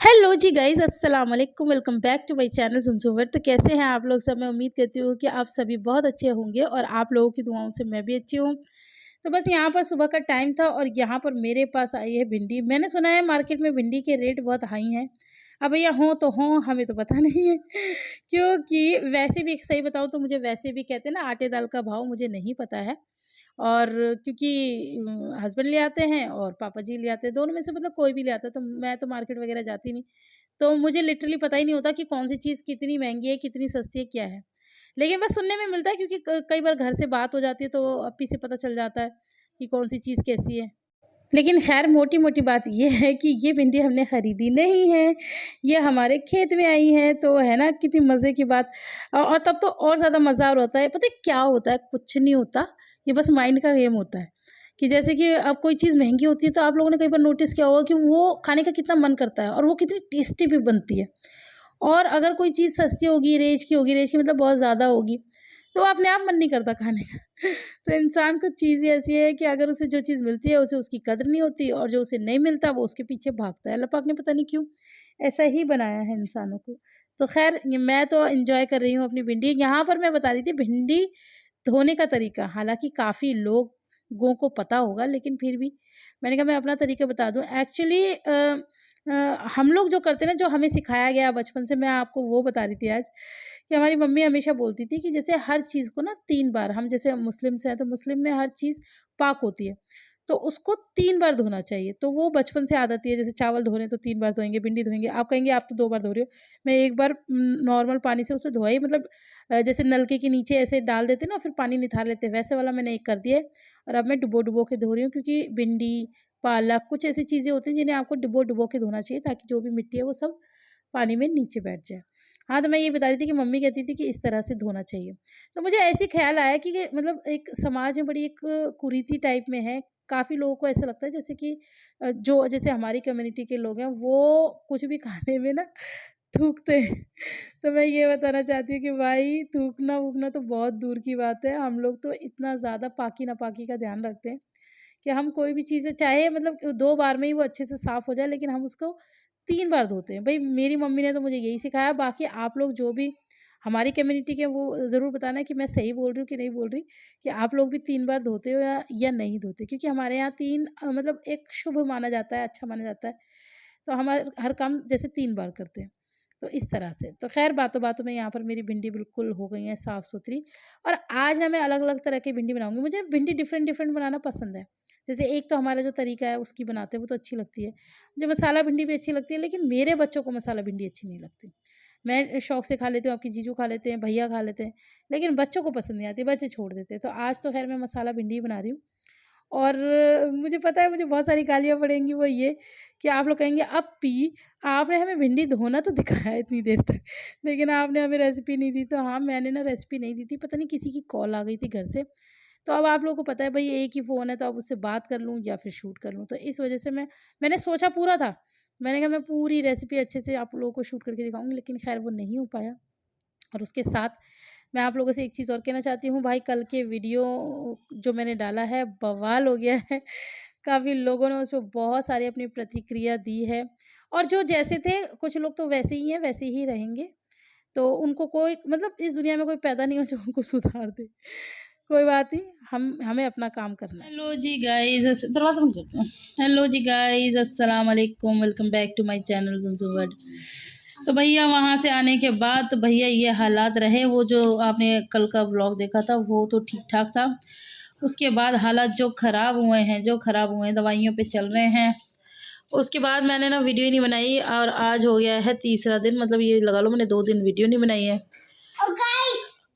Hello जी guys, अस्सलाम वालेकुम। Welcome back to my channel ज़ुमज़ुमर। तो कैसे हैं आप लोग सब? मैं उम्मीद करती हूँ कि आप सभी बहुत अच्छे होंगे और आप लोगों की दुआओं से मैं भी अच्छी हूँ। तो बस यहाँ पर सुबह का टाइम था और यहाँ पर मेरे पास आई है भिंडी। मैंने सुना है मार्केट में भिंडी के रेट बहुत हाई हैं। अब भैया हों तो हों, हमें तो पता नहीं है क्योंकि वैसे भी सही बताऊँ तो मुझे वैसे भी कहते हैं ना, आटे दाल का भाव मुझे नहीं पता है। और क्योंकि हस्बैंड ले आते हैं और पापा जी ले आते हैं, दोनों में से मतलब कोई भी ले आता है, तो मैं तो मार्केट वगैरह जाती नहीं। तो मुझे लिटरली पता ही नहीं होता कि कौन-सी चीज़ कितनी महँगी है, कितनी सस्ती है, क्या है। लेकिन बस सुनने में मिलता है क्योंकि क कई बार घर से बात हो जाती है तो अप्पी से पता चल जाता है कि कौन-सी चीज़ कैसी है। लेकिन ख़ैर मोटी-मोटी बात ये है कि ये भिंडी हमने खरीदी नहीं है, ये हमारे खेत में आई है, तो है ना कितनी मज़े की बात। और तब तो और ज़्यादा मज़ा और होता है। पता है क्या होता है? कुछ नहीं होता, ये बस माइंड का गेम होता है कि जैसे कि अब कोई चीज़ महँगी होती है तो आप लोगों ने कई बार नोटिस किया होगा कि वो खाने का कितना मन करता है और वो कितनी टेस्टी भी बनती है। और अगर कोई चीज़ सस्ती होगी, रेंज की मतलब बहुत ज़्यादा होगी, तो अपने आप मन नहीं करता खाने का। तो इंसान को चीज़ ही ऐसी है कि अगर उसे जो चीज़ मिलती है, उसे उसकी कदर नहीं होती और जो उसे नहीं मिलता, वो उसके पीछे भागता है। अल्लाह पाक ने पता नहीं क्यों ऐसा ही बनाया है इंसानों को। तो ख़ैर ये मैं तो एन्जॉय कर रही हूँ अपनी भिंडी। यहाँ पर मैं बता रही थी भिंडी धोने का तरीका, हालाँकि काफ़ी लोगों को पता होगा, लेकिन फिर भी मैंने कहा मैं अपना तरीका बता दूँ। एक्चुअली हम लोग जो करते हैं ना, जो हमें सिखाया गया बचपन से, मैं आपको वो बता रही थी आज कि हमारी मम्मी हमेशा बोलती थी कि जैसे हर चीज़ को ना 3 बार, हम जैसे मुस्लिम से हैं तो मुस्लिम में हर चीज़ पाक होती है, तो उसको 3 बार धोना चाहिए। तो वो बचपन से आदत है, जैसे चावल धो रहे हैं तो 3 बार धोएँगे, भिंडी धोएँगे। आप कहेंगे आप तो 2 बार धो रहे हो। मैं 1 बार नॉर्मल पानी से उसे धोया ही, मतलब जैसे नलके के नीचे ऐसे डाल देते हैं ना, फिर पानी निथार लेते हैं, वैसे वाला मैंने एक कर दिया है। और अब मैं डुबो-डुबो के धो रही हूँ क्योंकि भिंडी, पालक कुछ ऐसी चीज़ें होती हैं जिन्हें आपको डुबो-डुबो के धोना चाहिए ताकि जो भी मिट्टी है वो सब पानी में नीचे बैठ जाए। हाँ, तो मैं ये बता रही थी कि मम्मी कहती थी कि इस तरह से धोना चाहिए। तो मुझे ऐसे ही ख़्याल आया कि मतलब एक समाज में बड़ी एक कुरीति टाइप में है। काफ़ी लोगों को ऐसा लगता है जैसे कि जो जैसे हमारी कम्युनिटी के लोग हैं वो कुछ भी खाने में ना थूकते हैं। तो मैं ये बताना चाहती हूँ कि भाई थूकना-वूकना तो बहुत दूर की बात है। हम लोग तो इतना ज़्यादा पाकी-नापाकी का ध्यान रखते हैं कि हम कोई भी चीज़ें चाहे मतलब 2 बार में ही वो अच्छे से साफ़ हो जाए, लेकिन हम उसको 3 बार धोते हैं। भई मेरी मम्मी ने तो मुझे यही सिखाया, बाकी आप लोग जो भी हमारी कम्युनिटी के, वो ज़रूर बताना कि मैं सही बोल रही हूँ कि नहीं बोल रही, कि आप लोग भी 3 बार धोते हो या नहीं धोते? क्योंकि हमारे यहाँ 3 मतलब एक शुभ माना जाता है, अच्छा माना जाता है। तो हमारे हर काम जैसे 3 बार करते हैं। तो इस तरह से। तो ख़ैर बातों-बातों में यहाँ पर मेरी भिंडी बिल्कुल हो गई है साफ़-सुथरी। और आज ना मैं अलग-अलग तरह की भिंडी बनाऊँगी। मुझे भिंडी डिफ़रेंट-डिफ़रेंट बनाना पसंद है। जैसे एक तो हमारा जो तरीका है उसकी बनाते हैं, वो तो अच्छी लगती है। मुझे मसाला भिंडी भी अच्छी लगती है, लेकिन मेरे बच्चों को मसाला भिंडी अच्छी नहीं लगती। मैं शौक से खा लेती हूँ, आपके जीजू खा लेते हैं, भैया खा लेते हैं, लेकिन बच्चों को पसंद नहीं आती, बच्चे छोड़ देते हैं। तो आज तो ख़ैर मैं मसाला भिंडी ही बना रही हूँ। और मुझे पता है मुझे बहुत सारी गालियाँ पड़ेंगी, वो ये कि आप लोग कहेंगे अप्पी आपने हमें भिंडी धोना तो दिखाया इतनी देर तक, लेकिन आपने हमें रेसिपी नहीं दी। तो हाँ, मैंने ना रेसिपी नहीं दी थी, पता नहीं किसी की कॉल आ गई थी घर से। तो अब आप लोगों को पता है भई एक ही फ़ोन है, तो अब उससे बात कर लूँ या फिर शूट कर लूँ। तो इस वज़ह से मैंने सोचा पूरा था। मैंने कहा मैं पूरी रेसिपी अच्छे से आप लोगों को शूट करके दिखाऊँगी, लेकिन ख़ैर वो नहीं हो पाया। और उसके साथ मैं आप लोगों से एक चीज़ और कहना चाहती हूँ, भाई कल के वीडियो जो मैंने डाला है बवाल हो गया है। काफ़ी लोगों ने उसपे बहुत सारी अपनी प्रतिक्रिया दी है और जो जैसे थे कुछ लोग तो वैसे ही हैं, वैसे ही रहेंगे। तो उनको कोई मतलब इस दुनिया में कोई पैदा नहीं हो जो उनको सुधार दे। कोई बात नहीं, हम हमें अपना काम करना है। हेलो जी गाइज़, दरवाज़ा बंद करती हूँ। हेलो जी गाइज़, अस्सलाम वालेकुम, welcome back to my channel ज़ुमज़ू वर्ल्ड। तो भैया वहाँ से आने के बाद तो भैया ये हालात रहे, वो जो आपने कल का व्लॉग देखा था वो तो ठीक-ठाक था। उसके बाद हालात जो ख़राब हुए हैं, दवाइयों पे चल रहे हैं। उसके बाद मैंने ना वीडियो ही नहीं बनाई और आज हो गया है तीसरा दिन, मतलब ये लगा लो मैंने 2 दिन वीडियो नहीं बनाई है।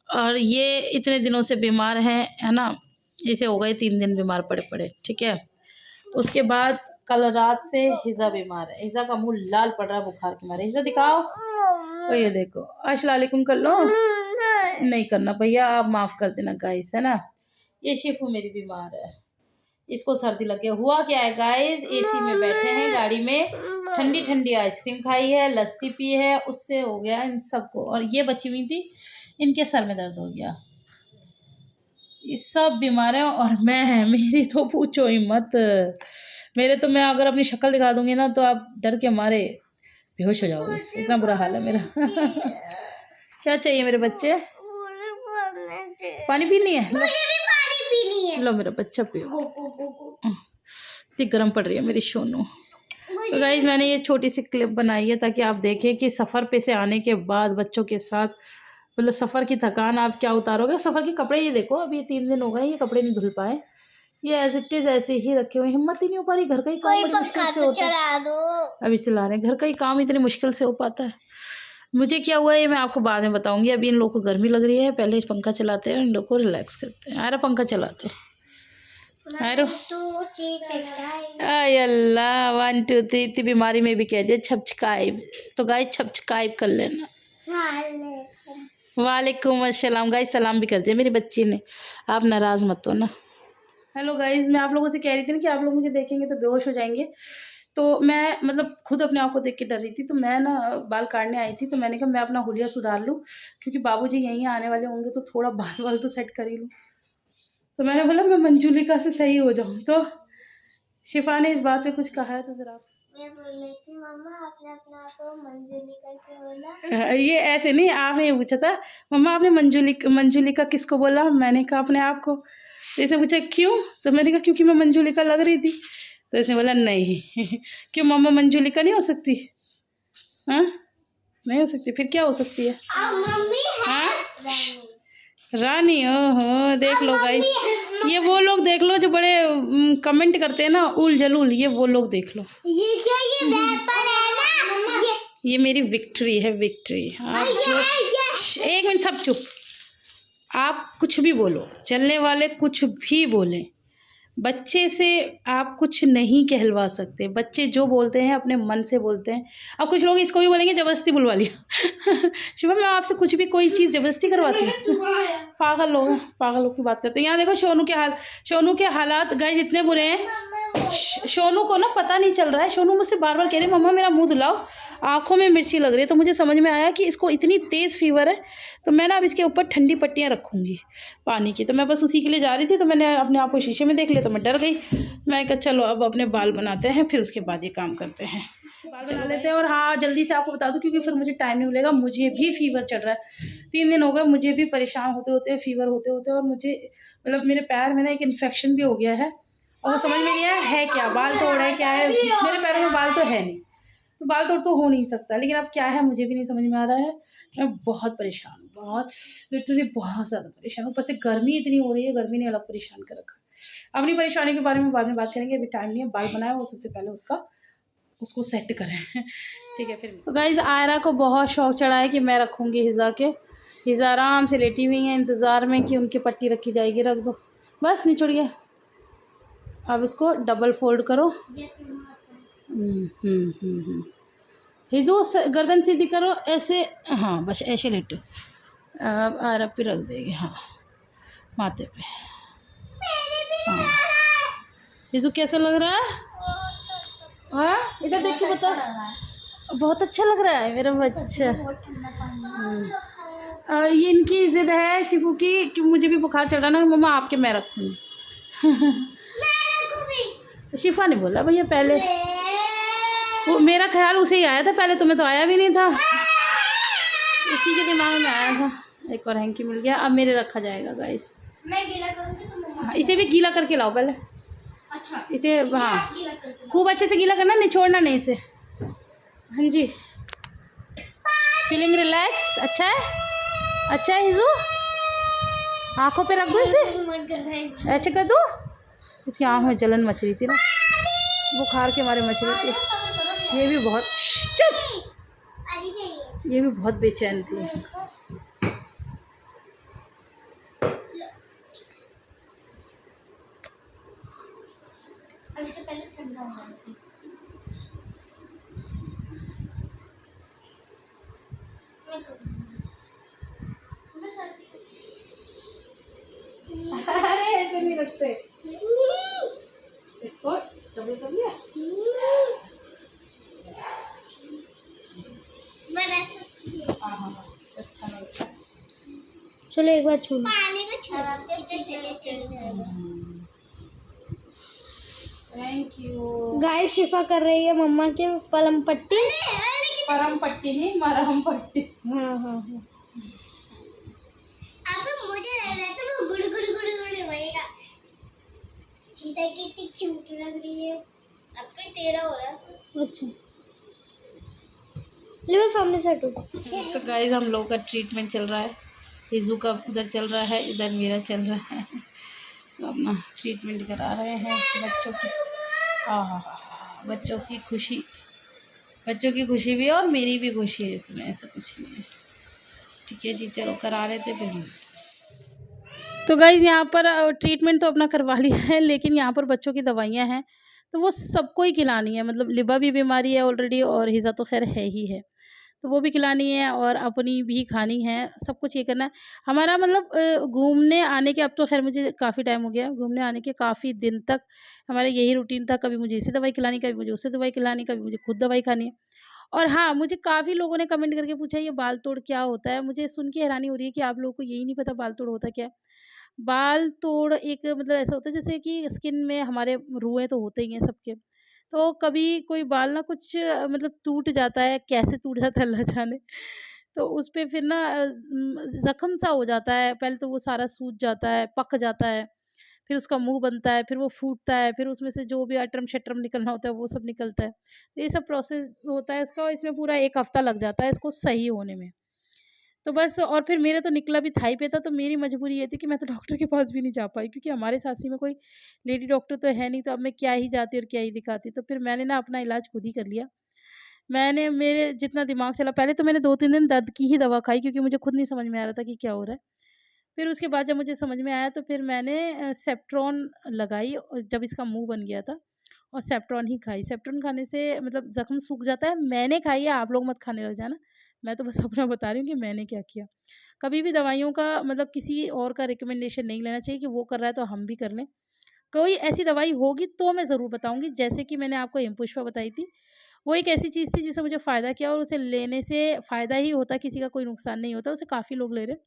और ये इतने दिनों से बीमार है ना? इसे हो गए 3 दिन बीमार पड़े-पड़े, ठीक है? उसके बाद कल रात से हिज़ा बीमार है। हिज़ा का मुँह लाल पड़ रहा है बुखार के मारे। हिज़ा दिखाओ। और ये देखो, अस्सलाम वालेकुम कर लो। नहीं करना भैया, आप माफ़ कर देना गाइस, है ना? ये शिफू मेरी बीमार है। इसको सर्दी लग गया। हुआ क्या है गाइस, एसी में बैठे हैं गाड़ी में, ठंडी-ठंडी आइसक्रीम खाई है, लस्सी पी है, उससे हो गया इन सबको। और ये बची हुई थी, इनके सर में दर्द हो गया। ये सब बीमार हैं और मेरी तो पूछो ही मत। मैं अगर अपनी शक्ल दिखा दूँगी ना तो आप डर के मारे बेहोश हो जाओगे, इतना बुरा हाल है मेरा। क्या चाहिए मेरे बच्चे? पानी पीनी है? मुझे भी पानी पीनी है। लो मेरा बच्चा पियो। इतनी गर्म पड़ रही है मेरी सोनू। तो गाइज मैंने ये छोटी सी क्लिप बनाई है ताकि आप देखें कि सफ़र पे से आने के बाद बच्चों के साथ मतलब सफ़र की थकान आप क्या उतारोगे। सफ़र के कपड़े ये देखो, अभी 3 दिन हो गए ये कपड़े नहीं धुल पाए, ये एज इट इज़ ऐसे ही रखे हुए, हिम्मत ही नहीं हो पा रही। घर का ही काम बड़ी मुश्किल से होता है। अभी चला रहे हैं, घर का ही काम इतनी मुश्किल से हो पाता है। मुझे क्या हुआ है ये मैं आपको बाद में बताऊंगी। अभी इन लोगों को गर्मी लग रही है, पहले इस पंखा चलाते हैं, इन लोग को रिलैक्स करते हैं। आरा पंखा चलाते हैं। आय अल्लाह, 1 2 3 इतनी बीमारी में भी कह दिया छपछकाइब। तो गाइस छपछकाइब कर लेना। वालेकुम अस्सलाम। गाइस सलाम भी कर दिया मेरी बच्ची ने, आप नाराज़ मत हो ना। हेलो गाइस, मैं आप लोगों से कह रही थी ना कि आप लोग मुझे देखेंगे तो बेहोश हो जाएंगे। तो मैं मतलब खुद अपने आप को देख के डर रही थी। तो मैं ना बाल काटने आई थी, तो मैंने कहा मैं अपना हुलिया सुधार लूँ क्योंकि बाबूजी यहीं आने वाले होंगे, तो थोड़ा बाल वाल तो सेट कर ही लूँ। तो मैंने बोला मैं मंजुलिका से सही हो जाऊँ। तो शिफा ने इस बात पे कुछ कहा है तो जरा मैं बोल रही थी मम्मा आपने अपने आप को मंजुलिका से बोला। ये ऐसे नहीं, आपने ये पूछा था मम्मा आपने मंजुलिका किसको बोला। मैंने कहा अपने आप को। तो इसने पूछा क्यों, तो मैंने कहा क्योंकि मैं मंजुलिका लग रही थी। तो इसने बोला नहीं क्यों मम्मा मंजुलिका नहीं हो सकती? हाँ नहीं हो सकती, फिर क्या हो सकती है? हाँ रानी। ओहो देख लो गाइस, ये वो लोग देख लो जो बड़े कमेंट करते हैं ना उल जलूल, ये वो लोग देख लो। ये क्या ये वेपर है ना, ये मेरी विक्ट्री है, विक्ट्री। आप जो एक मिनट सब चुप, आप कुछ भी बोलो, चलने वाले कुछ भी बोलें, बच्चे से आप कुछ नहीं कहलवा सकते। बच्चे जो बोलते हैं अपने मन से बोलते हैं। अब कुछ लोग इसको भी बोलेंगे ज़बरदस्ती बुलवा लिया। शिवा मैं आपसे कुछ भी कोई चीज़ ज़बरदस्ती करवाती हूँ? पागल लोग की बात करते हैं। यहाँ देखो सोनू के हालात गाइस इतने बुरे हैं। सोनू को ना पता नहीं चल रहा है। सोनू मुझसे बार बार कह रही मम्मा मेरा मुँह धुलाओ, आँखों में मिर्ची लग रही है। तो मुझे समझ में आया कि इसको इतनी तेज़ फीवर है, तो मैं ना अब इसके ऊपर ठंडी पट्टियाँ रखूँगी पानी की। तो मैं बस उसी के लिए जा रही थी, तो मैंने अपने आप को शीशे में देख लिया, तो मैं डर गई। मैं कहा चलो अब अपने बाल बनाते हैं, फिर उसके बाद ये काम करते हैं, बाल बना लेते हैं। और हाँ जल्दी से आपको बता दूं क्योंकि फिर मुझे टाइम नहीं मिलेगा, मुझे भी फीवर चढ़ रहा है। 3 दिन हो गए मुझे भी परेशान होते होते, फीवर होते होते, और मुझे मतलब मेरे पैर में ना एक इन्फेक्शन भी हो गया है और वो समझ में नहीं आया है क्या, बाल तोड़ है क्या है। मेरे पैरों में बाल तो है नहीं, तो बाल तोड़ तो हो नहीं सकता, लेकिन अब क्या है मुझे भी नहीं समझ में आ रहा है। मैं बहुत परेशान हूँ, बहुत लिटरली बहुत ज़्यादा परेशान हूँ। ऊपर से गर्मी इतनी हो रही है, गर्मी ने अलग परेशान कर रखा है। अपनी परेशानी के बारे में बाद में बात करेंगे, अभी टाइम नहीं है। बाल बनाए और सबसे पहले उसको सेट करें। ठीक है फिर। तो गाइस आयरा को बहुत शौक चढ़ा है कि मैं रखूँगी हिज़ा के। हिज़ा आराम से लेटी हुई हैं इंतज़ार में कि उनकी पट्टी रखी जाएगी। रख दो बस, निचोड़िए। अब इसको डबल फोल्ड करो। हिज़ो गर्दन सीधी करो ऐसे, हाँ बस ऐसे लेटो। अब आयरा पे रख देगी, हाँ माथे पे। हाँ हिज़ो कैसा लग रहा है? हाँ इधर देख के बता। बहुत अच्छा लग रहा है मेरा बच्चा। ये इनकी जिद है शिफू की कि मुझे भी बुखार चढ़ रहा ना मम्मा आपके मैं रखूँगी। शिफा ने बोला भैया पहले, वो मेरा ख्याल उसे ही आया था पहले, तुम्हें तो आया भी नहीं था, इसी के दिमाग में आया था। एक और हैंकी मिल गया, अब मेरे रखा जाएगा गाइस। मैं गीला करूँगी तो हाँ, इसे भी गीला करके लाओ पहले। अच्छा इसे हाँ खूब अच्छे से गीला करना, निचोड़ना नहीं इसे। हाँ जी फीलिंग रिलैक्स। अच्छा है हिज़ू, आँखों पे रख दो इसे, ऐसे कर दो। इसकी आँख में जलन मच रही थी ना, बुखार के मारे मच रही थी। ये भी बहुत बेचैन थी। अरे ऐसे नहीं रखते, इसको डबल कर लिया। अच्छा लगता है। चलो एक बार छू थैंक यू। गाइस शिफा कर रही है मम्मा के पलम पट्टी। मरहम पट्टी नहीं, मरहम पट्टी। हाँ हाँ हाँ। अब मुझे लग रहा है तो वो गुड़ गुड़ गुड़ गुड़ होएगा। चीता कितनी क्यूट लग रही है। अब कोई तेरा हो रहा है। अच्छा, ले मैं सामने से हटो। तो गाइस हम लोग का ट्रीटमेंट चल रहा है। हिजू का उधर चल रहा है, इधर मेरा चल रहा है। तो अपना ट्रीटमेंट करा रहे हैं बच्चों की। बच्चों की खुशी भी है और मेरी भी खुशी है इसमें, ऐसा कुछ नहीं है। ठीक है जी, चलो करा रहे थे फिर। तो गाइज़ यहाँ पर ट्रीटमेंट तो अपना करवा लिया है, लेकिन यहाँ पर बच्चों की दवाइयाँ हैं तो वो सबको ही खिलानी है। मतलब लिबा भी बीमारी है ऑलरेडी और हिज़ा तो खैर है ही है, तो वो भी खिलानी है और अपनी भी खानी है, सब कुछ ये करना है हमारा। मतलब घूमने आने के, अब तो खैर मुझे काफ़ी टाइम हो गया घूमने आने के, काफ़ी दिन तक हमारा यही रूटीन था। कभी मुझे इसे दवाई खिलानी, कभी मुझे उससे दवाई खिलानी, कभी मुझे खुद दवाई खानी है। और हाँ, मुझे काफ़ी लोगों ने कमेंट करके पूछा ये बाल तोड़ क्या होता है? मुझे सुन के हैरानी हो रही है कि आप लोगों को यही नहीं पता बाल तोड़ होता क्या है? बाल तोड़ एक मतलब ऐसा होता है जैसे कि स्किन में हमारे रुएँ तो होते ही हैं सबके। तो कभी कोई बाल ना कुछ मतलब टूट जाता है, कैसे टूट जाता है अल्लाह जाने। तो उस पे फिर ना ज़ख्म सा हो जाता है, पहले तो वो सारा सूज जाता है, पक जाता है, फिर उसका मुँह बनता है, फिर वो फूटता है, फिर उसमें से जो भी अटरम-शटरम निकलना होता है वो सब निकलता है। तो ये सब प्रोसेस होता है इसका, और इसमें पूरा 1 हफ़्ता लग जाता है इसको सही होने में। तो बस, और फिर मेरा तो निकला भी थाई पे था, तो मेरी मजबूरी ये थी कि मैं तो डॉक्टर के पास भी नहीं जा पाई, क्योंकि हमारे साथी में कोई लेडी डॉक्टर तो है नहीं, तो अब मैं क्या ही जाती और क्या ही दिखाती। तो फिर मैंने ना अपना इलाज खुद ही कर लिया। मैंने, मेरे जितना दिमाग चला, पहले तो मैंने 2-3 दिन दर्द की ही दवा खाई, क्योंकि मुझे खुद नहीं समझ में आ रहा था कि क्या हो रहा है। फिर उसके बाद जब मुझे समझ में आया तो फिर मैंने सेफ्ट्रॉन लगाई, और जब इसका मुँह बन गया था, और सेफ्ट्रॉन ही खाई। सेफ्ट्रॉन खाने से मतलब ज़ख्म सूख जाता है। मैंने खाई है, आप लोग मत खाने लग जाना। मैं तो बस अपना बता रही हूँ कि मैंने क्या किया। कभी भी दवाइयों का मतलब किसी और का रिकमेंडेशन नहीं लेना चाहिए कि वो कर रहा है तो हम भी कर लें। कोई ऐसी दवाई होगी तो मैं ज़रूर बताऊँगी, जैसे कि मैंने आपको हिमपुष्पा बताई थी। वो एक ऐसी चीज़ थी जिससे मुझे फ़ायदा किया, और उसे लेने से फ़ायदा ही होता है, किसी का कोई नुकसान नहीं होता। उसे काफ़ी लोग ले रहे हैं,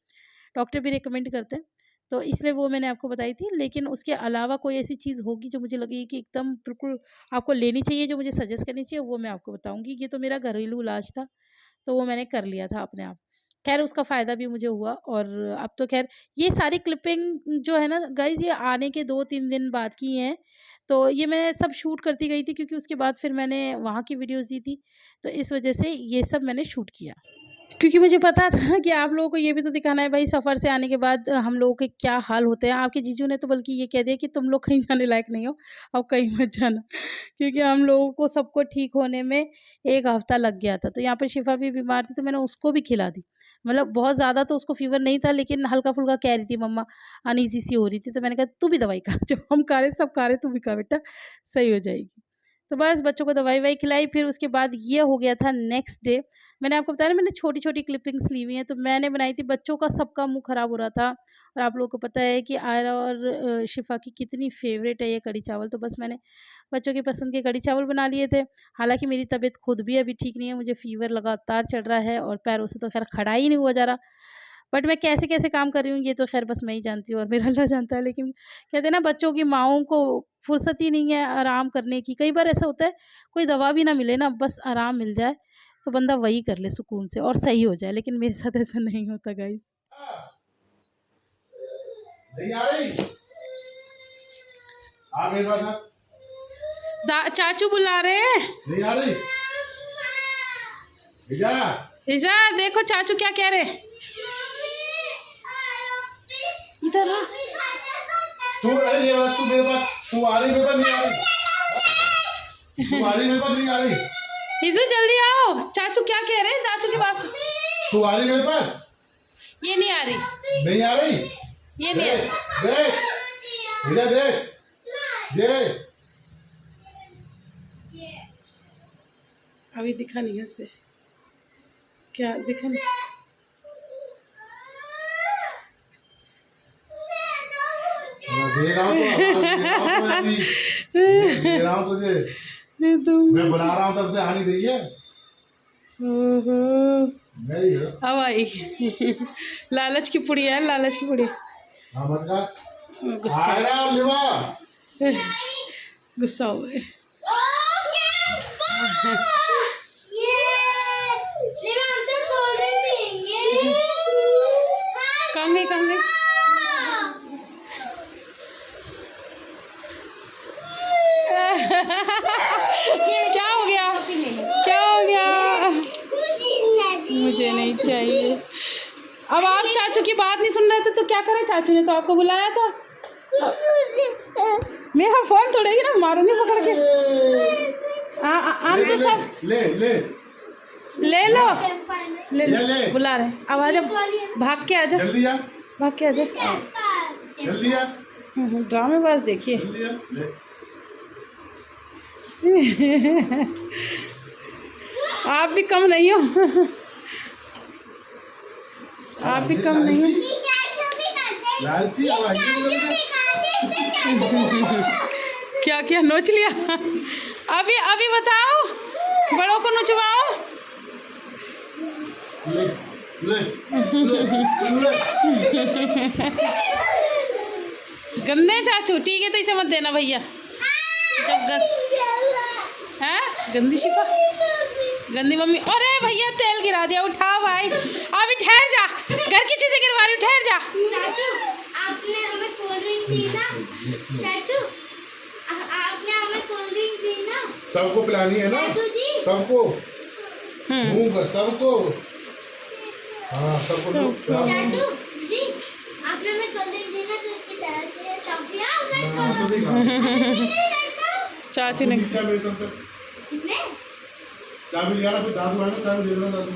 डॉक्टर भी रिकमेंड करते हैं। तो इसलिए वो मैंने आपको बताई थी। लेकिन उसके अलावा कोई ऐसी चीज़ होगी जो मुझे लगी कि एकदम बिल्कुल आपको लेनी चाहिए, जो मुझे सजेस्ट करनी चाहिए, वो मैं आपको बताऊँगी। ये तो मेरा घरेलू इलाज था, तो वो मैंने कर लिया था अपने आप। ख़ैर उसका फ़ायदा भी मुझे हुआ, और अब तो ख़ैर ये सारी क्लिपिंग जो है ना गाइज़, ये आने के 2-3 दिन बाद की हैं। तो ये मैं सब शूट करती गई थी, क्योंकि उसके बाद फिर मैंने वहाँ की वीडियोज़ दी थी। तो इस वज़ह से ये सब मैंने शूट किया। क्योंकि मुझे पता था ना कि आप लोगों को ये भी तो दिखाना है भाई, सफ़र से आने के बाद हम लोगों के क्या हाल होते हैं। आपके जीजू ने तो बल्कि ये कह दिया कि तुम लोग कहीं जाने लायक नहीं हो, अब कहीं मत जाना। क्योंकि हम लोगों को सबको ठीक होने में 1 हफ़्ता लग गया था। तो यहाँ पे शिफ़ा भी बीमार थी, तो मैंने उसको भी खिला दी। मतलब बहुत ज़्यादा तो उसको फ़ीवर नहीं था, लेकिन हल्का-फुल्का कह रही थी मम्मा अनईज़ी सी हो रही थी। तो मैंने कहा तू भी दवाई खा, जो हम खा रहे सब खा रहे, तू भी खा बेटा, सही हो जाएगी। तो बस बच्चों को दवाई-ववाई खिलाई। फिर उसके बाद ये हो गया था नेक्स्ट डे। मैंने आपको बताया ना, मैंने छोटी-छोटी क्लिपिंग्स ली हुई हैं, तो मैंने बनाई थी। बच्चों का सबका मुँह ख़राब हो रहा था, और आप लोगों को पता है कि आयरा और शिफ़ा की कितनी फ़ेवरेट है ये कढ़ी चावल। तो बस मैंने बच्चों की पसंद के कढ़ी चावल बना लिए थे। हालाँकि मेरी तबीयत खुद भी अभी ठीक नहीं है, मुझे फ़ीवर लगातार चढ़ रहा है, और पैरों से तो ख़ैर खड़ा ही नहीं हुआ जा रहा। बट मैं कैसे-कैसे काम कर रही हूँ ये तो ख़ैर बस मैं ही जानती हूँ, और मेरा अल्लाह जानता है। लेकिन कहते हैं ना, बच्चों की माँओं को फुर्सत ही नहीं है आराम करने की। कई बार ऐसा होता है, कोई दवा भी ना मिले ना, बस आराम मिल जाए तो बंदा वही कर ले सुकून से और सही हो जाए। लेकिन मेरे साथ ऐसा नहीं होता गाइस। नहीं आ रही? आ मेरे पास चाचू बुला रहे हैं। नहीं आ रही? रिजा देखो चाचू क्या कह रहे हैं। इधर आ। तू अरे ये बात, तू मेरे पास, तू आ रही मेरे पास नहीं आ रही? तू आ रही मेरे पास नहीं आ रही? रिजा जल्दी आओ, चाचू क्या कह रहे हैं, चाचू के पास। तू आ रही मेरे पास? ये नहीं आ रही। नहीं आ रही? ये नहीं आ रही। देख इधर देख, देख अभी दिखा नहीं है उसे, क्या दिखा नहीं। दे रहा हूँ दे रहा हूँ तुझे, मैं बुला रहा हूँ तब से आ नहीं रही है। अब आई लालच की पुड़ी है, लालच की पुड़ी। गुस्सा हो गए। नहीं चाहिए। अब आप चाचू की बात नहीं सुन रहे थे तो क्या करें, चाचू ने तो आपको बुलाया था। मेरा फोन तोड़ेगी ना, मारूंगी पकड़ के। आम तो सब ले ले ले लो, ले ले ले। बुला रहे। अब आजा, भाग के आजा, जल्दी आ, भाग के आजा। जल्दी आ, ड्रामेबाज देखिए। जल्दी आ, ले। आप भी कम नहीं हो। आप भी कम नहीं हो। लालची क्या क्या नोच लिया। अभी अभी बताओ, बड़ों को नोचवाओ। ले ले ले। गंदे चाचू, ठीक है तो इसे मत देना भैया। जब है गंदी शिफा, गंदी मम्मी। अरे भैया तेल गिरा दिया, उठाओ भाई। अभी ठहर जा, घर की चीजें गिरवा रही हूँ, ठहर जा। चाचू आपने हमें कोल्ड ड्रिंक दी ना, चाचू आपने हमें कोल्ड ड्रिंक दी ना। सबको पिलानी है ना, चाचू जी सबको मुंह कर, सबको। हाँ सबको दो। चाचू जी आपने हमें कोल्ड ड्रिंक दी ना, तो इसकी तरह से हाँ, तो देखा। चाचू ने क्या मेरे सबसे मैं चाबी लिया ना, फिर दादू आएगा, चाबी दे देना दादू।